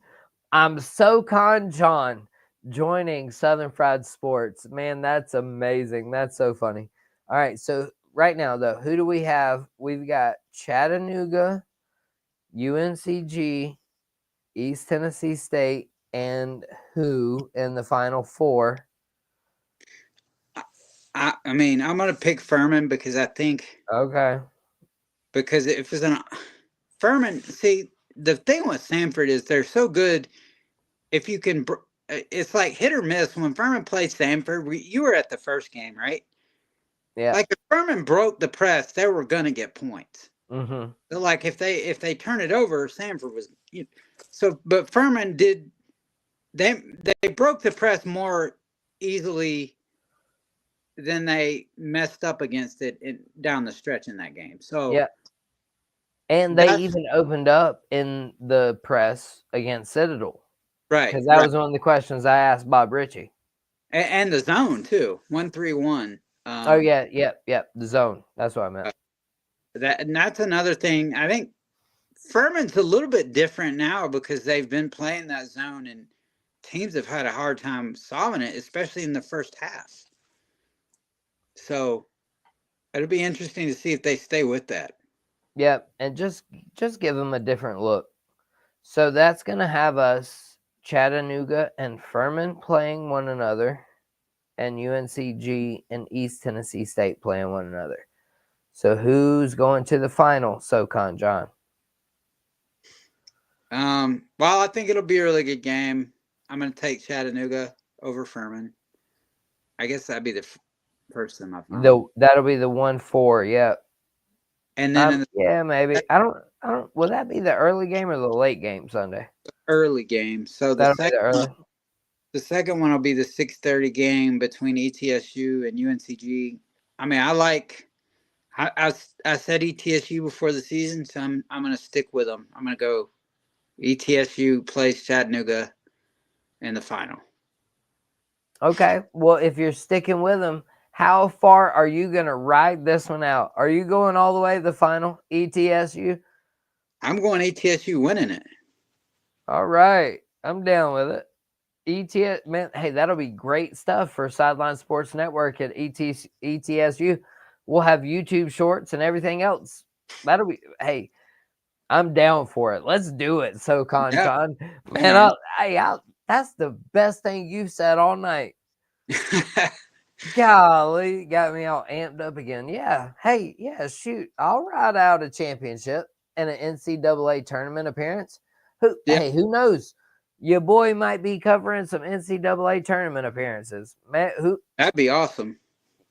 I'm SoCon John joining Southern Fried Sports. Man, that's amazing. That's so funny. All right, so right now, though, who do we have? We've got Chattanooga, UNCG, East Tennessee State, and who in the Final Four? I mean, I'm going to pick Furman because I think. Okay. Because if it's an Furman, see, the thing with Samford is they're so good. If you can, it's like hit or miss. When Furman plays Samford, you were at the first game, right? Yeah. Like if Furman broke the press, they were gonna get points. Mm-hmm. So like if they turn it over, Samford was so. But Furman did they broke the press more easily than they messed up against it down the stretch in that game. So yeah. And they even opened up in the press against Citadel. Right. Because that was one of the questions I asked Bob Ritchie. And the zone too, 1-3-1. Oh yeah, yep. The zone. That's what I meant. And that's another thing. I think Furman's a little bit different now because they've been playing that zone, and teams have had a hard time solving it, especially in the first half. So it'll be interesting to see if they stay with that. Yep, and just give them a different look. So that's gonna have us Chattanooga and Furman playing one another, and UNCG and East Tennessee State playing one another. So who's going to the final, SoCon John? Well, I think it'll be a really good game. I'm going to take Chattanooga over Furman. I guess that'd be the first semifinal. That'll be the 1-4. Yep. And then yeah, maybe. I don't. Will that be the early game or the late game Sunday? Early game. So the second one will be the 6:30 game between ETSU and UNCG. I mean, I said ETSU before the season, so I'm going to stick with them. I'm going to go ETSU plays Chattanooga in the final. Okay. Well, if you're sticking with them, how far are you going to ride this one out? Are you going all the way to the final, ETSU? I'm going ETSU winning it. All right. I'm down with it. ETS, man, hey, that'll be great stuff for Sideline Sports Network at ETSU. We'll have YouTube shorts and everything else. That'll be, hey, I'm down for it. Let's do it, SoCon John. Man, that's the best thing you've said all night. Golly, got me all amped up again. Yeah. Hey, yeah, shoot. I'll ride out a championship and an NCAA tournament appearance. Hey, who knows? Your boy might be covering some NCAA tournament appearances. Man, that'd be awesome.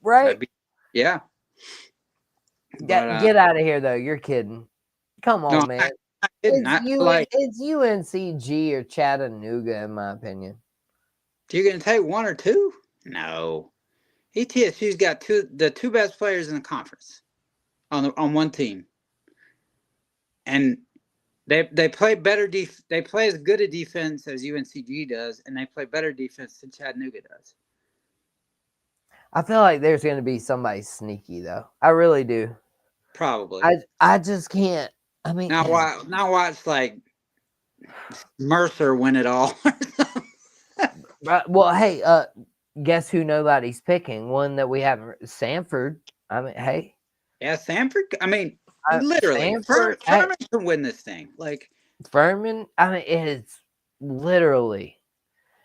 Right? Yeah. Get out of here, though. You're kidding. Come on, man. It's UNCG or Chattanooga, in my opinion. You're going to take one or two? No. ETSU's got the two best players in the conference on one team. And they play better they play as good a defense as UNCG does, and they play better defense than Chattanooga does. I feel like there's going to be somebody sneaky, though. I really do. Probably. I just can't. I mean, now watch like Mercer win it all. Well, hey, guess who nobody's picking? One that we haven't. Samford. I mean, hey. Yeah, Samford. I mean, literally, Furman can win this thing. Like Furman. I mean, it's literally,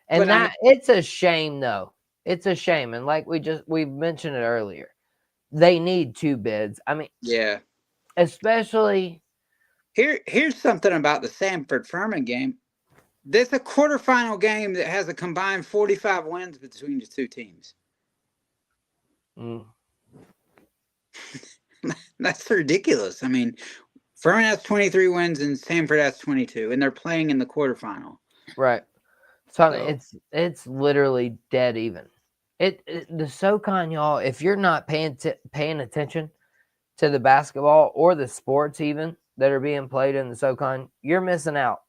and it's a shame though. It's a shame, and like we mentioned it earlier, they need two bids. I mean, yeah, especially here's something about the Samford Furman game. There's a quarterfinal game that has a combined 45 wins between the two teams. That's ridiculous. I mean, Furman has 23 wins and Samford has 22, and they're playing in the quarterfinal. Right. So I mean, So it's literally dead even. The SoCon, y'all. If you're not paying attention to the basketball or the sports even that are being played in the SoCon, you're missing out.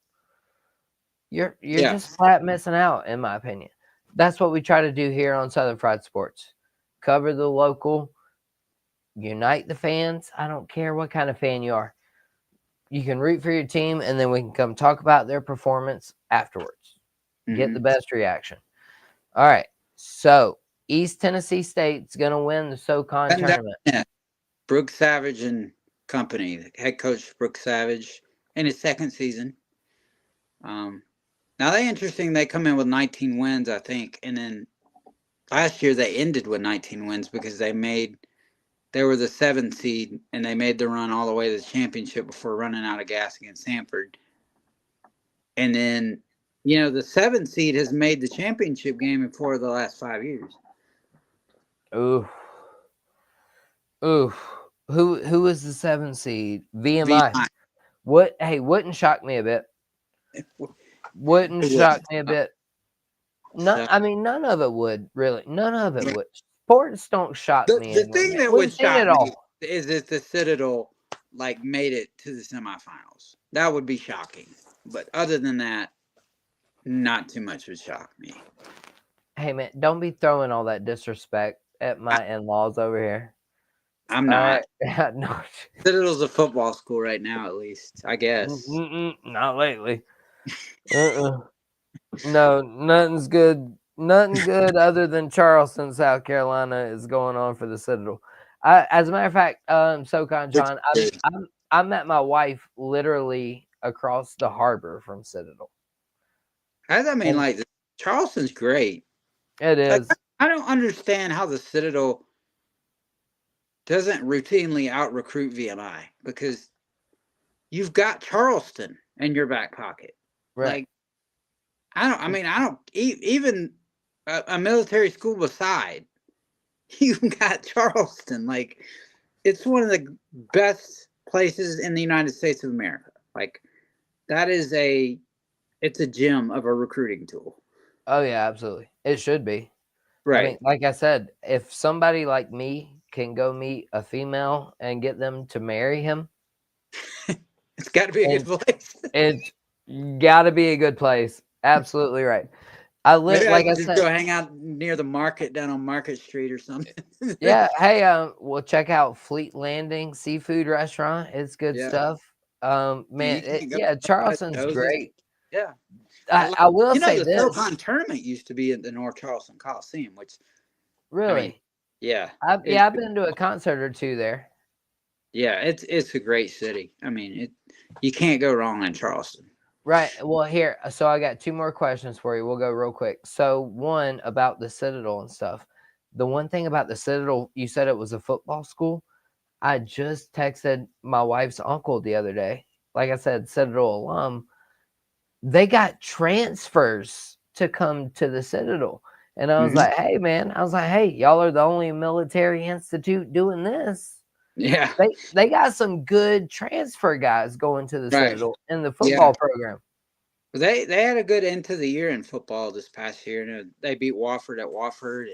You're yeah, just flat missing out, in my opinion. That's what we try to do here on Southern Fried Sports. Cover the local, unite the fans. I don't care what kind of fan you are. You can root for your team, and then we can come talk about their performance afterwards. Get the hmm best reaction. All right. So East Tennessee State's gonna win the SoCon and that, tournament. yeah, Brooks Savage and company, the head coach Brooks Savage, in his second season. Um, Now they interesting. They come in with 19 wins, I think, and then last year they ended with 19 wins because they were the seventh seed and they made the run all the way to the championship before running out of gas against Sanford. And then, the seventh seed has made the championship game in 4 of the last 5 years. Ooh, ooh. Who was the 7th seed? VMI. VMI. What? Hey, wouldn't shock me a bit. Wouldn't shock me a bit. None. So I mean, none of it would really. None of it would. Sports don't shock me the anymore. thing Man, that we've would seen it shock me all. is if the Citadel made it to the semifinals. That would be shocking. But other than that, not too much would shock me. Hey man, don't be throwing all that disrespect at I, my in-laws over here. I'm All not. right. No. Citadel's a football school right now, at least, I guess. Not lately. Uh-uh. No, nothing's good. Nothing good other than Charleston, South Carolina, is going on for the Citadel. As a matter of fact, SoCon Which John, I met my wife literally across the harbor from Citadel, I mean, and Charleston's great. it Like, is I don't understand how the Citadel doesn't routinely out recruit VMI because you've got Charleston in your back pocket. right. Like, I don't, even a military school beside, you've got Charleston. Like, it's one of the best places in the United States of America. Like, that is it's a gem of a recruiting tool. Oh yeah, absolutely. It should be. I mean, Right. like I said, if somebody like me can go meet a female and get them to marry him, It's got to be a and good place. it's got to be a good place. Absolutely right. I live, Maybe I like I should just said, go hang out near the market down on Market Street or something. yeah. Hey, we'll check out Fleet Landing Seafood Restaurant. It's good Yeah. stuff. Man, Man, you can't go yeah, to Charleston's Jose's. great. Yeah. I will say The this, SoCon tournament used to be at the North Charleston Coliseum, which, I mean, really. yeah. It, I've been to a concert or two there. yeah, it's a great city. I mean, you can't go wrong in Charleston. Right. Well, here, so I got two more questions for you. We'll go real quick. So, one about the Citadel and stuff. The one thing about the Citadel, you said it was a football school. I just texted my wife's uncle the other day. Like I said, Citadel alum. They got transfers to come to the Citadel. And I was Hmm. like, hey, man, I was like, hey, y'all are the only military institute doing this. Yeah. They got some good transfer guys going to the Right. Citadel in the Yeah. football program. They had a good end to the year in football this past year. They beat Wofford at Wofford,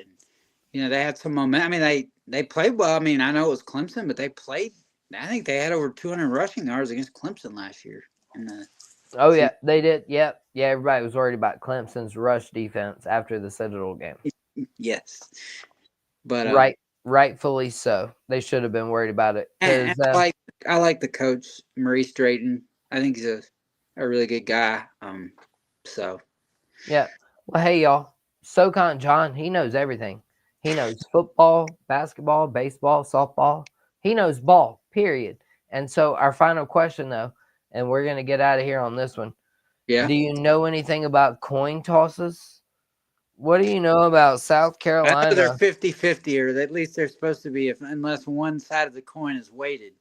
and they had some momentum. I mean, they played well. I mean, I know it was Clemson, but they played. I think they had over 200 rushing yards against Clemson last year. In the Oh season. yeah, they did. Yep. Yeah, everybody was worried about Clemson's rush defense after the Citadel game. Yes, but Rightfully so. They should have been worried about it and because I like the coach Maurice Drayton. I think he's a really good guy. So yeah. Well, hey y'all, SoCon John, he knows everything. He knows football, basketball, baseball, softball. He knows ball. Period. And so our final question though, and we're gonna get out of here on this one. yeah, Do you know anything about coin tosses? What do you know about South I know they're Carolina? 50-50, or at least they're supposed to be, if unless one side of the coin is weighted.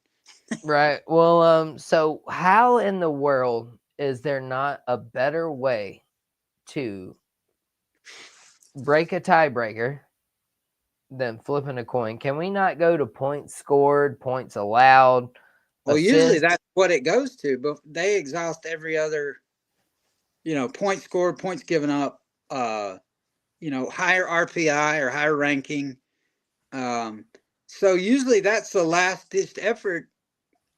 Right. Well, so how in the world is there not a better way to break a tiebreaker than flipping a coin? Can we not go to points scored, points allowed, Well, usually assists? that's what it goes to, but they exhaust every other points scored, points given up, higher RPI or higher ranking. So usually that's the last ditched effort.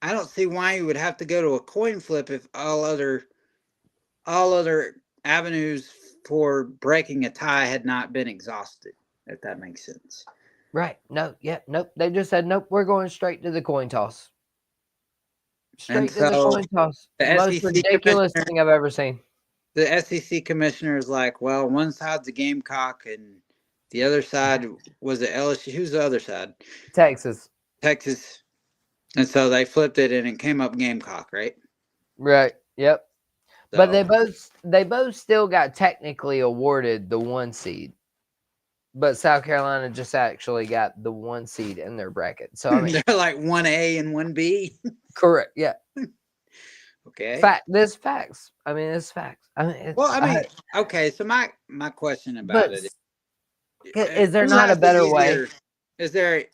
I don't see why you would have to go to a coin flip if all other avenues for breaking a tie had not been exhausted, if that makes sense. Right. No, yeah, nope. They just said, nope, we're going straight to the coin toss. And Straight to the so coin toss. the Most SEC ridiculous commissioner, thing I've ever seen. is like, well, one side's a Gamecock and the other side was the LSU. Who's the other side? Texas. Texas. And so they flipped it and it came up Gamecock, right? Right. Yep. But So they both still got technically awarded the 1 seed. But South Carolina just actually got the 1 seed in their bracket. So I mean, they're like 1A and 1B. correct. Yeah. Okay. This facts. I mean, it's facts. I mean, Well, I mean, okay. So my question about but it is there who not a has the better way? easier? Is there?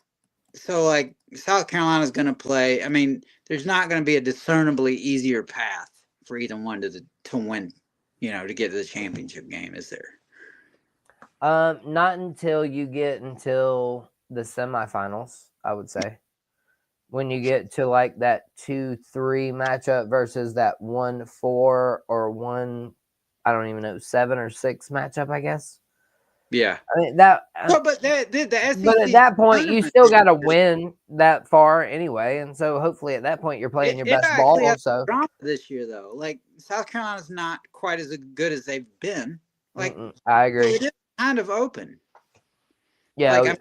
So like South Carolina's going to play. I mean, there's not going to be a discernibly easier path for either one to win. To get to the championship game, is there? Not until you get until the semifinals, I would say. When you get to like that 2-3 matchup versus that 1-4 or 1, I don't even know, 7 or 6 matchup, I guess. Yeah. I mean that. No, but the But at SEC that point, you tournament still got to win that far anyway, and so hopefully at that point you're playing your it best actually ball. has So drama this year though. Like South Carolina's not quite as good as they've been. Like I so agree. it is kind of open. Yeah, Like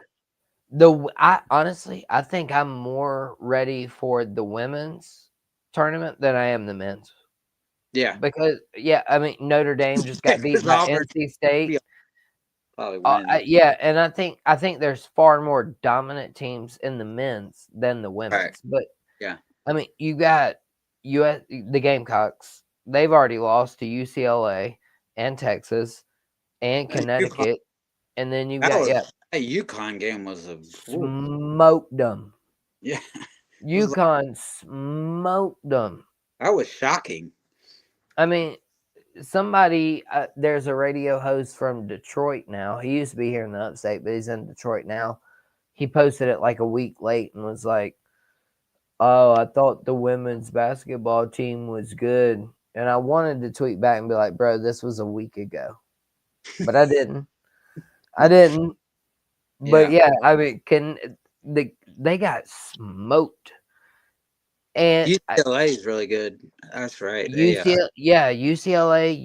I honestly, I think I'm more ready for the women's tournament than I am the men's. yeah, Because I mean Notre Dame just got beat because by Auburn NC State. probably win. Yeah, and I think there's far more dominant teams in the men's than the Right. women's. But Yeah. I mean, you got the Gamecocks. They've already lost to UCLA and Texas and UConn, Connecticut, and then you've that got was that UConn game was smoked them. yeah. It was like, UConn smoked them. that was shocking. I mean, there's a radio host from Detroit now. He used to be here in the upstate, but he's in Detroit now. He posted it like a week late and was like, "Oh, I thought the women's basketball team was good." And I wanted to tweet back and be like, "Bro, this was a week ago." But I didn't. I didn't. But Yeah. yeah, I mean, they got smoked. And UCLA is really good. That's right. UCLA,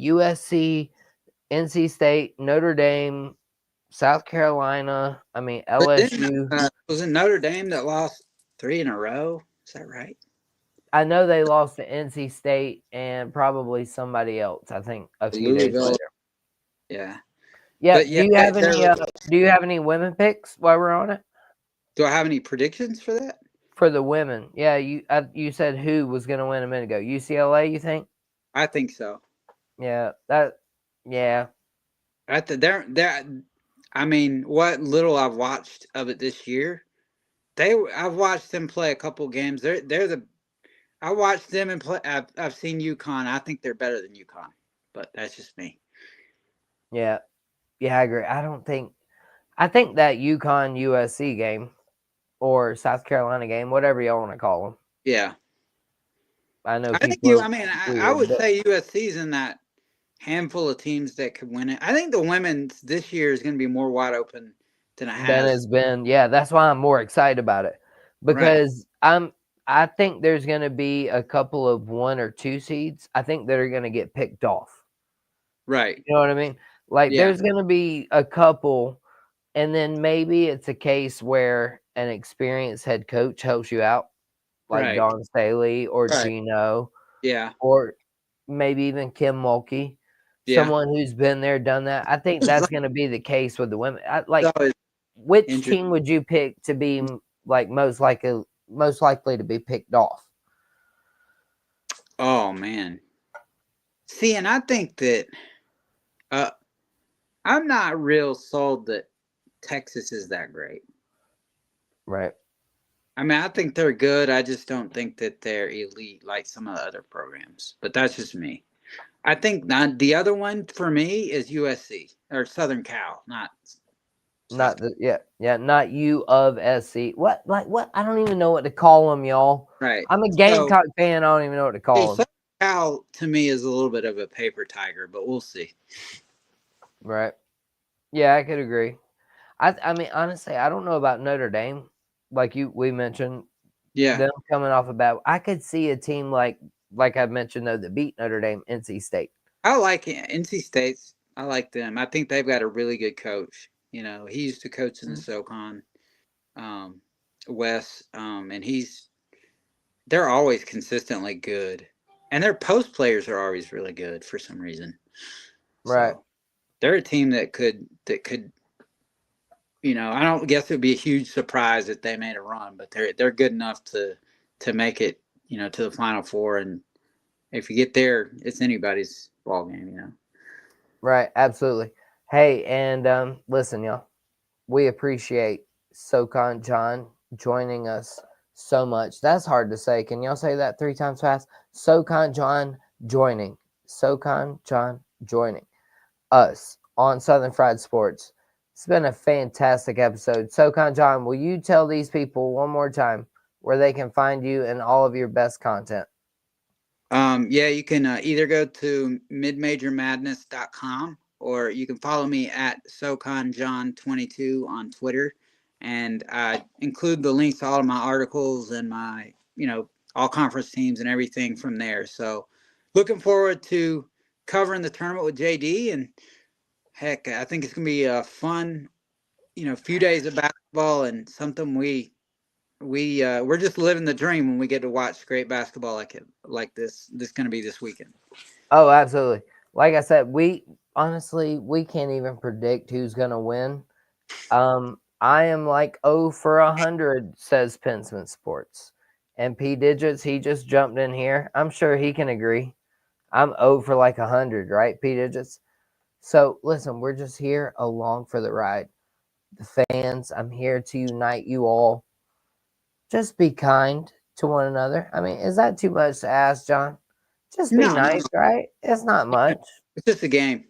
USC, NC State, Notre Dame, South Carolina. I mean, But then LSU. was it Notre Dame that lost 3 in a row? Is that right? I know they lost to NC State and probably somebody else. I think a few days Louisville. later. Yeah. Yeah. But yeah, Do you have any women picks while we're on it do I have any predictions for that? for the women? Yeah, you said who was going to win a minute ago? UCLA, you think? I think so. Yeah, yeah. They're I mean, what little I've watched of it this year, I've watched them play a couple games. I watched them and play. I've seen UConn. I think they're better than UConn, but that's just me. Yeah, I agree. I think that UConn USC game or South Carolina game, whatever y'all want to call them. Yeah, I know I think people. I mean, I would say USC's in that handful of teams that could win it. I think the women's this year is going to be more wide open than it than has. has been. Yeah, that's why I'm more excited about it because I think there's going to be a couple of 1 or 2 seeds. I think that are going to get picked off. Right. You know what I mean? Like Yeah. there's going to be a couple, and then maybe it's a case where an experienced head coach helps you out, like Right. Dawn Staley or Gino, Yeah. or maybe even Kim Mulkey, someone who's been there, done that. I think that's going to be the case with the women. Which team would you pick to be like most likely to be picked off? Oh man. See, and I think that I'm not real sold that Texas is that great. Right. I mean, I think they're good. I just don't think that they're elite like some of the other programs. But that's just me. I think not. The other one for me is USC or Southern Cal, not Not South. the not U of SC. What? I don't even know what to call them, y'all. Right. I'm a So, Gamecock fan. I don't even know what to see, call them. Southern Cal to me is a little bit of a paper tiger, but we'll see. Right? Yeah, I could agree. I mean, honestly, I don't know about Notre Dame. Like we mentioned Yeah, them coming off a bad. I could see a team like I mentioned though that beat Notre Dame, NC State. I like it. NC State's. I like them. I think they've got a really good coach. You know, he used to coach in the SoCon um, West, and they're always consistently good, and their post players are always really good for some reason. Right. So they're a team that could. You know, I don't guess it would be a huge surprise if they made a run, but they're good enough to make it. You know, to the Final Four, and if you get there, it's anybody's ball game. You know. Right. Absolutely. Hey, and listen, y'all. We appreciate SoCon John joining us so much. That's hard to say. Can y'all say that 3 times fast? SoCon John joining. SoCon John joining us on Southern Fried Sports. It's been a fantastic episode. SoCon John, will you tell these people one more time where they can find you and all of your best content? Yeah, you can either go to midmajormadness.com or you can follow me at SoCon John 22 on Twitter, and I include the links to all of my articles and my all conference teams and everything from there. So, looking forward to covering the tournament with JD, and heck, I think it's gonna be a fun few days of basketball and something we're just living the dream when we get to watch great basketball like this. This is going to be this weekend. Oh, absolutely. Like I said, we honestly we can't even predict who's gonna win. I am like 0 for 100, says Pensman Sports. And P Digits, he just jumped in here. I'm sure he can agree. I'm 0 for like 100, right, P Digits? So listen, we're just here along for the ride. The fans, I'm here to unite you all. Just be kind to one another. I mean, is that too much to ask, John? Just be No, no, nice, right? It's not much. it's just a game.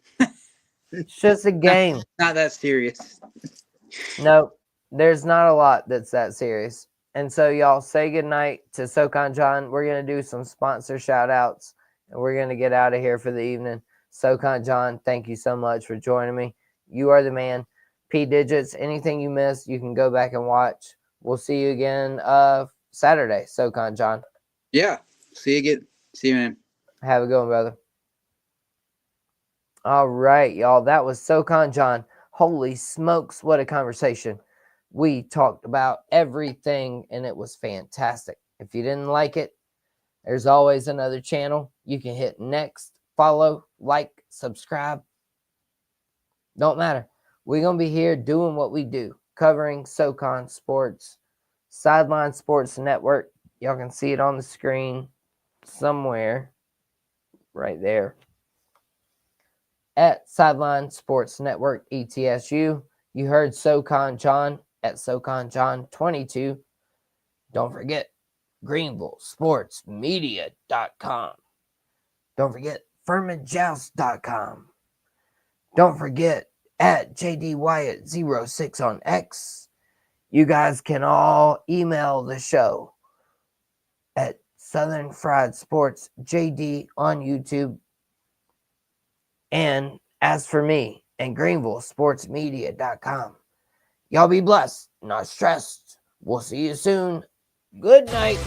It's just a game. Not that serious. No, there's not a lot that's that serious. And so, y'all say goodnight to SoCon John. We're going to do some sponsor shout outs and we're going to get out of here for the evening. SoCon John, thank you so much for joining me. You are the man. P Digits, anything you missed, you can go back and watch. We'll see you again Saturday, SoCon John. Yeah. See you again. See you, man. Have a good one, brother. All right, y'all. That was SoCon John. Holy smokes, what a conversation. We talked about everything and it was fantastic. If you didn't like it, there's always another channel. You can hit next, follow, like, subscribe. Don't matter. We're going to be here doing what we do, covering SoCon Sports, Sideline Sports Network. Y'all can see it on the screen somewhere right there. At Sideline Sports Network, ETSU. You heard SoCon John at SoCon John 22. Don't forget GreenvilleSportsMedia.com. Don't forget FurmanJoust.com. Don't forget at JD Wyatt 06 on X. You guys can all email the show at Southern Fried Sports JD on YouTube. And as for me and GreenvilleSportsMedia.com, y'all be blessed, not stressed. We'll see you soon. Good night.